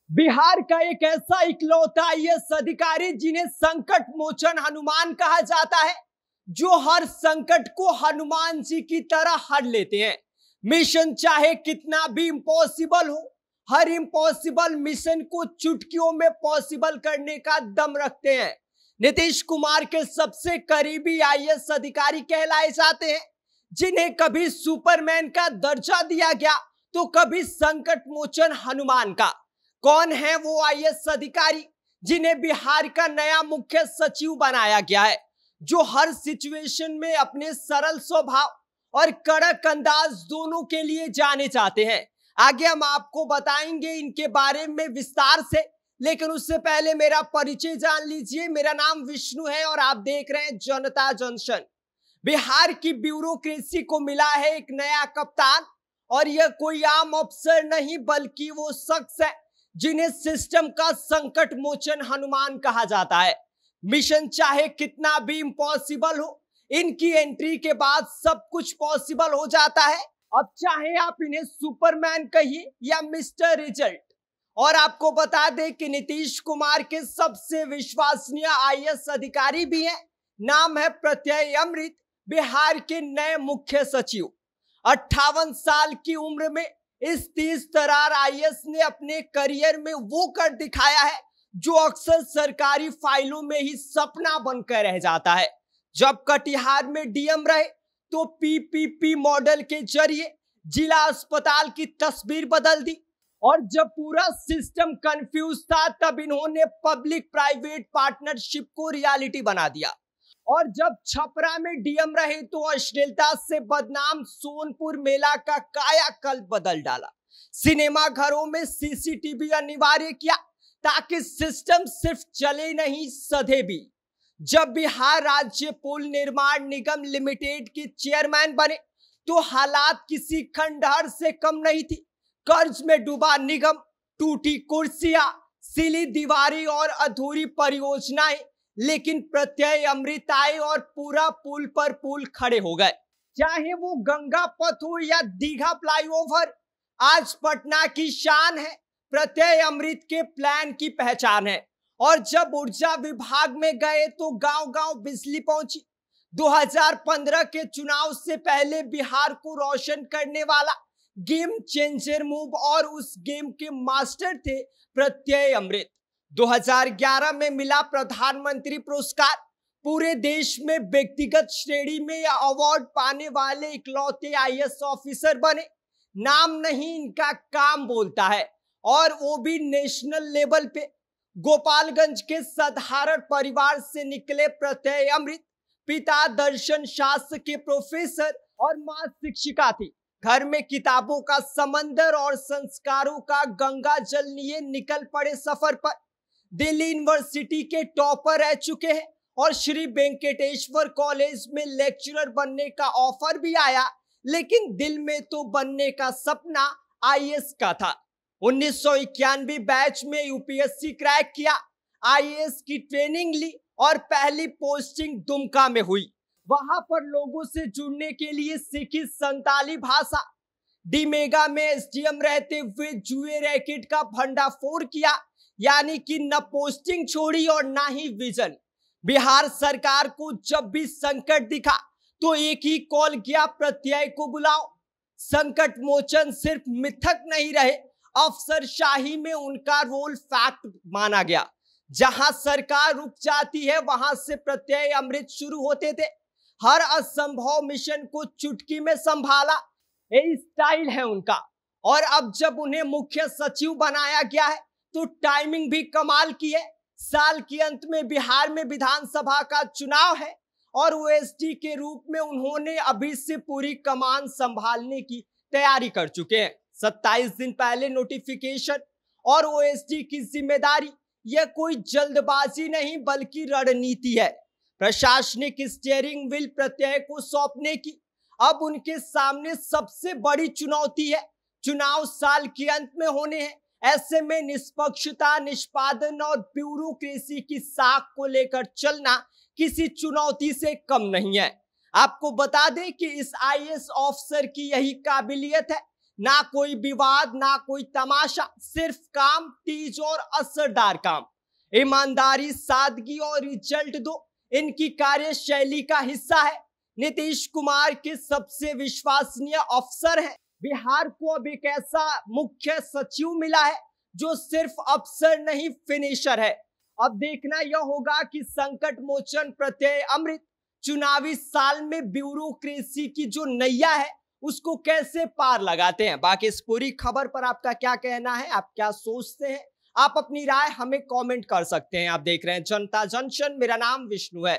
बिहार का एक ऐसा इकलौता आईएएस अधिकारी जिन्हें संकट मोचन हनुमान कहा जाता है, जो हर संकट को हनुमान जी की तरह हर लेते हैं। मिशन चाहे कितना भी इम्पॉसिबल हो, हर इम्पॉसिबल मिशन को चुटकियों में पॉसिबल करने का दम रखते हैं। नीतीश कुमार के सबसे करीबी आईएएस अधिकारी कहलाए जाते हैं, जिन्हें कभी सुपरमैन का दर्जा दिया गया तो कभी संकट मोचन हनुमान का। कौन है वो आईएएस अधिकारी जिन्हें बिहार का नया मुख्य सचिव बनाया गया है, जो हर सिचुएशन में अपने सरल स्वभाव और कड़क अंदाज दोनों के लिए जाने जाते हैं। आगे हम आपको बताएंगे इनके बारे में विस्तार से, लेकिन उससे पहले मेरा परिचय जान लीजिए। मेरा नाम विष्णु है और आप देख रहे हैं जनता जंक्शन। बिहार की ब्यूरोक्रेसी को मिला है एक नया कप्तान, और यह कोई आम अफसर नहीं बल्कि वो शख्स है जिन्हें सिस्टम का संकट मोचन हनुमान कहा जाता है। मिशन चाहे कितना भी इम्पॉसिबल हो, इनकी एंट्री के बाद सब कुछ पॉसिबल हो जाता है। अब चाहे आप इन्हें सुपरमैन कहिए या मिस्टर रिजल्ट। और आपको बता दें कि नीतीश कुमार के सबसे विश्वसनीय आईएएस अधिकारी भी हैं। नाम है प्रत्यय अमृत, बिहार के नए मुख्य सचिव। 58 साल की उम्र में इस 30 तरार आईएएस ने अपने करियर में वो कर दिखाया है जो अक्सर सरकारी फाइलों में ही सपना बनकर रह जाता है। जब कटिहार में डीएम रहे तो पीपीपी मॉडल के जरिए जिला अस्पताल की तस्वीर बदल दी, और जब पूरा सिस्टम कंफ्यूज था तब इन्होंने पब्लिक प्राइवेट पार्टनरशिप को रियलिटी बना दिया। और जब छपरा में डीएम रहे तो अश्लीलता से बदनाम सोनपुर मेला का कायाकल्प बदल डाला। सिनेमा घरों में सीसीटीवी अनिवार्य किया ताकि सिस्टम सिर्फ चले नहीं सधे भी। जब बिहार राज्य पुल निर्माण निगम लिमिटेड के चेयरमैन बने तो हालात किसी खंडहर से कम नहीं थी। कर्ज में डूबा निगम, टूटी कुर्सियां, सिली दीवारें और अधूरी परियोजनाएं, लेकिन प्रत्यय अमृत आए और पूरा पुल पर पुल खड़े हो गए। चाहे वो गंगा पथ हो या दीघा फ्लाईओवर, आज पटना की शान है। प्रत्यय अमृत के प्लान की पहचान है। और जब ऊर्जा विभाग में गए तो गांव-गांव बिजली पहुंची। 2015 के चुनाव से पहले बिहार को रोशन करने वाला गेम चेंजर मूव, और उस गेम के मास्टर थे प्रत्यय अमृत। 2011 में मिला प्रधानमंत्री पुरस्कार। पूरे देश में व्यक्तिगत श्रेणी में अवार्ड पाने वाले इकलौते आईएएस ऑफिसर बने। नाम नहीं, इनका काम बोलता है, और वो भी नेशनल लेवल पे। गोपालगंज के साधारण परिवार से निकले प्रत्यय अमृत पिता दर्शन शास्त्र के प्रोफेसर और मां शिक्षिका थी। घर में किताबों का समंदर और संस्कारों का गंगा जल लिए निकल पड़े सफर पर। दिल्ली यूनिवर्सिटी के टॉपर रह चुके हैं और श्री वेंकटेश्वर कॉलेज में लेक्चरर बनने का ऑफर भी आया, लेकिन दिल में तो बनने का सपना आईएएस का था। 1991 बैच में यूपीएससी क्रैक किया, आईएएस की ट्रेनिंग ली और पहली पोस्टिंग दुमका में हुई। वहां पर लोगों से जुड़ने के लिए सीखी संताली भाषा। डी मेगा में एसडीएम रहते हुए जुए रैकेट का भंडाफोड़ किया, यानी कि न पोस्टिंग छोड़ी और ना ही विजन। बिहार सरकार को जब भी संकट दिखा तो एक ही कॉल किया, प्रत्यय को बुलाओ। संकट मोचन सिर्फ मिथक नहीं रहे, अफसरशाही में उनका रोल फैक्ट माना गया। जहां सरकार रुक जाती है वहां से प्रत्यय अमृत शुरू होते थे। हर असंभव मिशन को चुटकी में संभाला, यही स्टाइल है उनका। और अब जब उन्हें मुख्य सचिव बनाया गया है तो टाइमिंग भी कमाल की है। साल के अंत में बिहार में विधानसभा का चुनाव है और ओएसडी के रूप में उन्होंने अभी से पूरी कमान संभालने की तैयारी कर चुके हैं। 27 दिन पहले नोटिफिकेशन और ओएसडी की जिम्मेदारी, यह कोई जल्दबाजी नहीं बल्कि रणनीति है। प्रशासनिक स्टीयरिंग व्हील प्रत्यय को सौंपने की अब उनके सामने सबसे बड़ी चुनौती है। चुनाव साल के अंत में होने हैं, ऐसे में निष्पक्षता, निष्पादन और ब्यूरोक्रेसी की साख को लेकर चलना किसी चुनौती से कम नहीं है। आपको बता दें कि इस आईएएस ऑफिसर की यही काबिलियत है ना कोई विवाद, ना कोई तमाशा, सिर्फ काम, तेज और असरदार काम। ईमानदारी, सादगी और रिजल्ट दो इनकी कार्यशैली का हिस्सा है। नीतीश कुमार के सबसे विश्वसनीय अफसर है। बिहार को अब एक ऐसा मुख्य सचिव मिला है जो सिर्फ अफसर नहीं, फिनिशर है। अब देखना यह होगा कि संकट मोचन प्रत्यय अमृत चुनावी साल में ब्यूरोक्रेसी की जो नैया है उसको कैसे पार लगाते हैं। बाकी इस पूरी खबर पर आपका क्या कहना है, आप क्या सोचते हैं? आप अपनी राय हमें कमेंट कर सकते हैं। आप देख रहे हैं जनता जंक्शन, मेरा नाम विष्णु है।